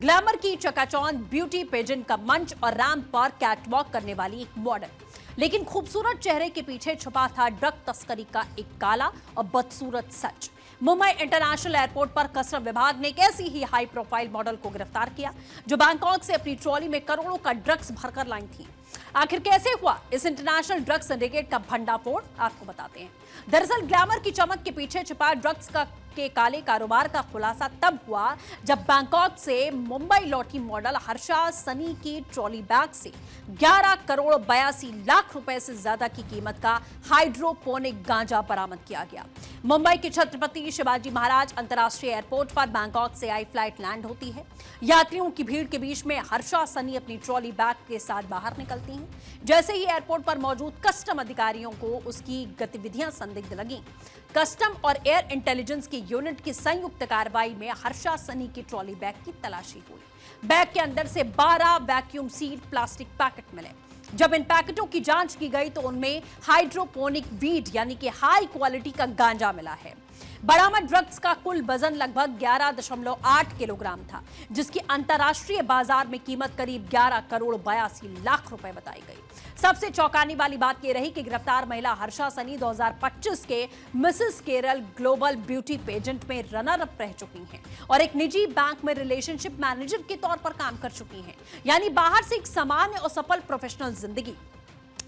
Glamour की चकाचौंध beauty pageant का मंच और रैंप पर कैटवॉक करने वाली एक मॉडल, लेकिन खूबसूरत चेहरे के पीछे छुपा था ड्रग तस्करी का एक काला और बदसूरत सच। मुंबई इंटरनेशनल एयरपोर्ट पर कस्टम विभाग ने एक ऐसी ही हाई प्रोफाइल मॉडल को गिरफ्तार किया जो बैंकॉक से अपनी ट्रॉली में करोड़ों का ड्रग्स भरकर लाई थी। आखिर कैसे हुआ इस इंटरनेशनल ड्रग्स सिंडिकेट का भंडाफोड़, आपको बताते हैं। दरअसल ग्लैमर की चमक के पीछे छिपा ड्रग्स के काले कारोबार का खुलासा तब हुआ जब बैंकॉक से मुंबई लौटी मॉडल हर्षा सनी की ट्रॉली बैग से 11 करोड़ 82 लाख रुपए से ज्यादा की कीमत का हाइड्रोपोनिक गांजा बरामद किया गया। मुंबई के छत्रपति शिवाजी महाराज अंतर्राष्ट्रीय एयरपोर्ट पर बैंकॉक से आई फ्लाइट लैंड होती है। यात्रियों की भीड़ के बीच में हर्षा सनी अपनी ट्रॉली बैग के साथ बाहर निकलती हैं। जैसे ही एयरपोर्ट पर मौजूद कस्टम अधिकारियों को उसकी गतिविधियां संदिग्ध लगी, कस्टम और एयर इंटेलिजेंस की यूनिट की संयुक्त कार्रवाई में हर्षा सनी की ट्रॉली बैग की तलाशी हुई। बैग के अंदर से 12 वैक्यूम सील्ड प्लास्टिक पैकेट मिले। जब इन पैकेटों की जांच की गई तो उनमें हाइड्रोपोनिक वीड यानी कि हाई क्वालिटी का गांजा मिला है। बरामद ड्रग्स का कुल वजन लगभग 11.8 किलोग्राम था, जिसकी अंतर्राष्ट्रीय बाजार में कीमत करीब 11 करोड़ 82 लाख रुपए बताई गई। सबसे चौंकाने वाली बात यह रही कि गिरफ्तार महिला हर्षा सनी 2025 के Mrs Kerala global beauty pageant में रनर अप रह चुकी हैं और एक निजी बैंक में रिलेशनशिप मैनेजर के तौर पर काम कर चुकी हैं। यानी बाहर से एक सामान्य और सफल प्रोफेशनल जिंदगी,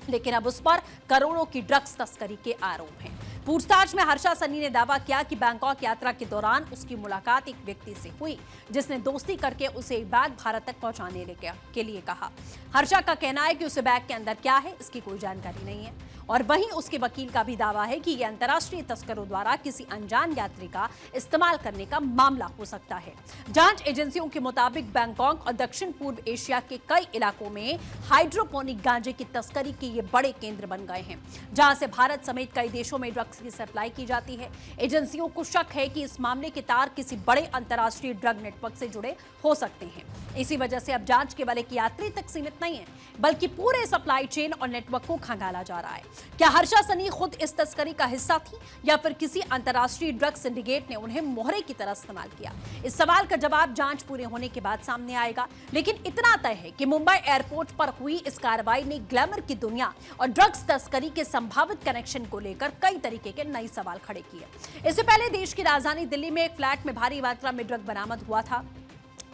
लेकिन अब उस पर करोड़ों की ड्रग्स तस्करी के आरोप हैं। पूछताछ में हर्षा सनी ने दावा किया कि बैंकॉक यात्रा के दौरान उसकी मुलाकात एक व्यक्ति से हुई जिसने दोस्ती करके उसे एक बैग भारत तक पहुंचाने के लिए कहा। हर्षा का कहना है कि उसे बैग के अंदर क्या है इसकी कोई जानकारी नहीं है और वहीं उसके वकील का भी दावा है कि यह अंतर्राष्ट्रीय तस्करों द्वारा किसी अनजान यात्री का इस्तेमाल करने का मामला हो सकता है। जांच एजेंसियों के मुताबिक बैंकॉक और दक्षिण पूर्व एशिया के कई इलाकों में हाइड्रोपोनिक गांजे की तस्करी के ये बड़े केंद्र बन गए हैं, जहां से भारत समेत कई देशों में ड्रग्स की सप्लाई की जाती है। एजेंसियों को शक है कि इस मामले के तार किसी बड़े अंतर्राष्ट्रीय ड्रग नेटवर्क से जुड़े हो सकते हैं। इसी वजह से अब जांच केवल एक यात्री तक सीमित नहीं है, बल्कि पूरे सप्लाई चेन और नेटवर्क को खंगाला जा रहा है। क्या हर्षा सनी खुद इस तस्करी का हिस्सा थी या फिर किसी अंतर्राष्ट्रीय ड्रग सिंडिकेट ने उन्हें मोहरे की तरह इस्तेमाल किया? इस सवाल का जवाब जांच पूरे होने के बाद सामने आएगा। लेकिन इतना तय है कि मुंबई एयरपोर्ट पर हुई इस कार्रवाई ने ग्लैमर की दुनिया और ड्रग्स तस्करी के संभावित कनेक्शन को लेकर कई तरीके के नए सवाल खड़े किए। इससे पहले देश की राजधानी दिल्ली में एक फ्लैट में भारी मात्रा में ड्रग बरामद हुआ था,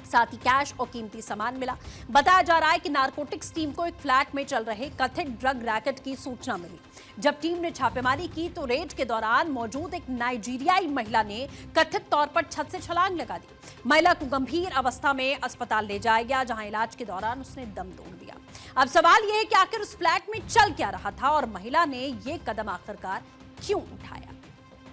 साथ ही कैश और कीमती सामान मिला। बताया जा रहा है कि नारकोटिक्स टीम को एक फ्लैट में चल रहे कथित ड्रग रैकेट की सूचना मिली। जब टीम ने छापेमारी की तो रेड के दौरान मौजूद एक नाइजीरियाई महिला ने कथित तौर पर छत से छलांग लगा दी। महिला को गंभीर अवस्था में अस्पताल ले जाया गया, जहां इलाज के दौरान उसने दम तोड़ दिया। अब सवाल यह है कि आखिर उस फ्लैट में चल क्या रहा था और महिला ने यह कदम आखिरकार क्यों उठाया?